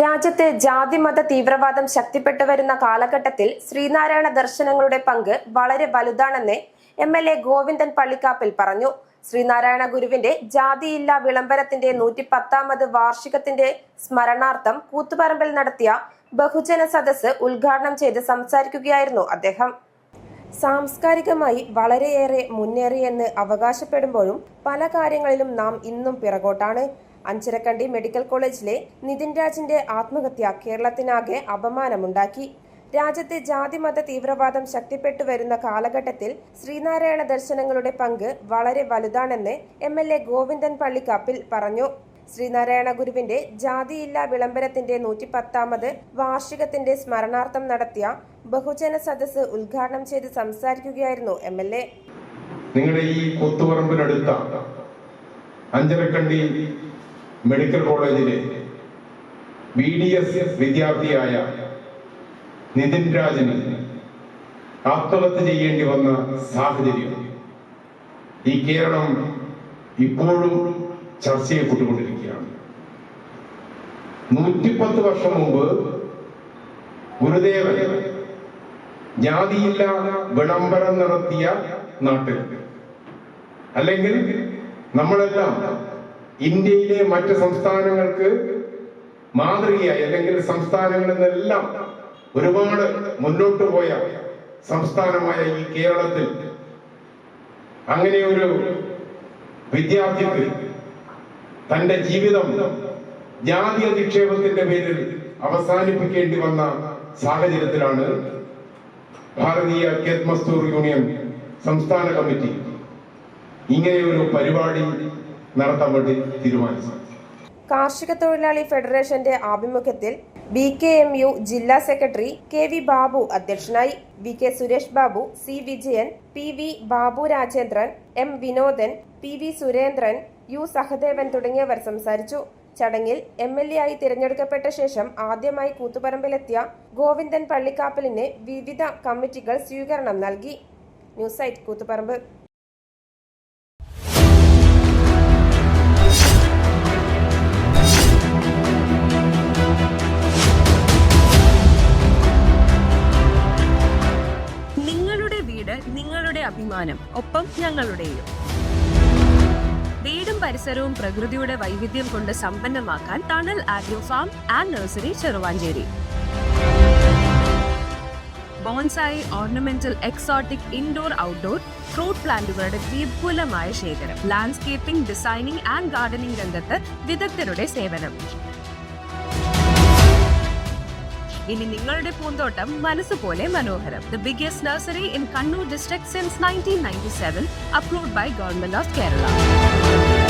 രാജ്യത്തെ ജാതിമത തീവ്രവാദം ശക്തിപ്പെട്ടു വരുന്ന കാലഘട്ടത്തിൽ ശ്രീനാരായണ ദർശനങ്ങളുടെ പങ്ക് വളരെ വലുതാണെന്ന് MLA ഗോവിന്ദൻ പള്ളിക്കാപ്പിൽ പറഞ്ഞു. ശ്രീനാരായണ ഗുരുവിന്റെ ജാതിയില്ലാ വിളംബരത്തിന്റെ 110ാമത് വാർഷികത്തിന്റെ സ്മരണാർത്ഥം കൂത്തുപറമ്പിൽ നടത്തിയ ബഹുജന സദസ്സ് ഉദ്ഘാടനം ചെയ്ത് സംസാരിക്കുകയായിരുന്നു അദ്ദേഹം. സാംസ്കാരികമായി വളരെയേറെ മുന്നേറിയെന്ന് അവകാശപ്പെടുമ്പോഴും പല കാര്യങ്ങളിലും നാം ഇന്നും പിറകോട്ടാണ്. അഞ്ചരക്കണ്ടി മെഡിക്കൽ കോളേജിലെ നിതിൻ രാജിന്റെ ആത്മഹത്യ കേരളത്തിനാകെ അപമാനമുണ്ടാക്കി. രാജ്യത്തെ ജാതിമത തീവ്രവാദം ശക്തിപ്പെട്ടു വരുന്ന കാലഘട്ടത്തിൽ ശ്രീനാരായണ ദർശനങ്ങളുടെ പങ്ക് വളരെ വലുതാണെന്ന് MLA ഗോവിന്ദൻ പള്ളിക്കാപ്പിൽ പറഞ്ഞു. ശ്രീനാരായണ ഗുരുവിന്റെ ജാതിയില്ലാ വിളംബരത്തിന്റെ 110ാമത് വാർഷികത്തിന്റെ സ്മരണാർത്ഥം നടത്തിയ ബഹുജന സദസ്സ് ഉദ്ഘാടനം ചെയ്ത് സംസാരിക്കുകയായിരുന്നു MLA. നിങ്ങളുടെ ഈ കൊത്തുപറമ്പിനടുത്ത അഞ്ചരക്കണ്ടി മെഡിക്കൽ കോളേജിലെ BDS വിദ്യാർത്ഥിയായ നിതിൻ രാജിന് ആത്മഹത്യ ചെയ്യേണ്ടി വന്ന സാഹചര്യം ഈ കേരളം ഇപ്പോഴും ചർച്ച ചെയ്യപ്പെട്ടുകൊണ്ടിരിക്കുകയാണ്. 110 വർഷം മുമ്പ് ഗുരുദേവൻ ജാതിയില്ലാ വിളംബരം നടത്തിയ നാട്ടിൽ, അല്ലെങ്കിൽ നമ്മളെല്ലാം ഇന്ത്യയിലെ മറ്റ് സംസ്ഥാനങ്ങൾക്ക് മാതൃകയായി, അല്ലെങ്കിൽ സംസ്ഥാനങ്ങളിൽ നിന്നെല്ലാം ഒരുപാട് മുന്നോട്ട് പോയ സംസ്ഥാനമായ ഈ കേരളത്തിൽ അങ്ങനെ ഒരു വിദ്യാർത്ഥിക്ക് തന്റെ ജീവിതം ജാതി അധിക്ഷേപത്തിന്റെ പേരിൽ അവസാനിപ്പിക്കേണ്ടി വന്ന സാഹചര്യത്തിലാണ് ഭാരതീയ ഖേത് മസ്ദൂർ യൂണിയൻ സംസ്ഥാന കമ്മിറ്റി ഇങ്ങനെയൊരു പരിപാടി നടത്താൻ വേണ്ടി തീരുമാനിച്ചു. കാർഷിക തൊഴിലാളി ഫെഡറേഷന്റെ ആഭിമുഖ്യത്തിൽ BKMU ജില്ലാ സെക്രട്ടറി KV ബാബു അധ്യക്ഷനായി. VK Suresh Babu, C Vijayan, PV Babu Rajendran, M Vinodan, PV Surendran, U Sahadevan തുടങ്ങിയവർ സംസാരിച്ചു. ചടങ്ങിൽ MLA ആയി തിരഞ്ഞെടുക്കപ്പെട്ട ശേഷം ആദ്യമായി കൂത്തുപറമ്പിലെത്തിയ ഗോവിന്ദൻ പള്ളിക്കാപ്പലിന് വിവിധ കമ്മിറ്റികൾ സ്വീകരണം നൽകി. News site Koothuparamba. നിങ്ങളുടെ അഭിമാനം, ഒപ്പം ഞങ്ങളുടെയും. വീടും പരിസരവും പ്രകൃതിയുടെ വൈവിധ്യം കൊണ്ട് സമ്പന്നമാക്കാൻ tunnel agro farm and nursery Cheruvanchery. Bonsai, ornamental, exotic, indoor, outdoor fruit പ്ലാന്റുകളുടെ വിപുലമായ ശേഖരം. ലാൻഡ്സ്കേപ്പിംഗ്, ഡിസൈനിംഗ് ആൻഡ് ഗാർഡനിംഗ് രംഗത്ത് വിദഗ്ധരുടെ സേവനം. ഇനി നിങ്ങളുടെ പൂന്തോട്ടം മനസ്സുപോലെ മനോഹരം. The biggest nursery in Kannur district since 1997, approved by Government of Kerala.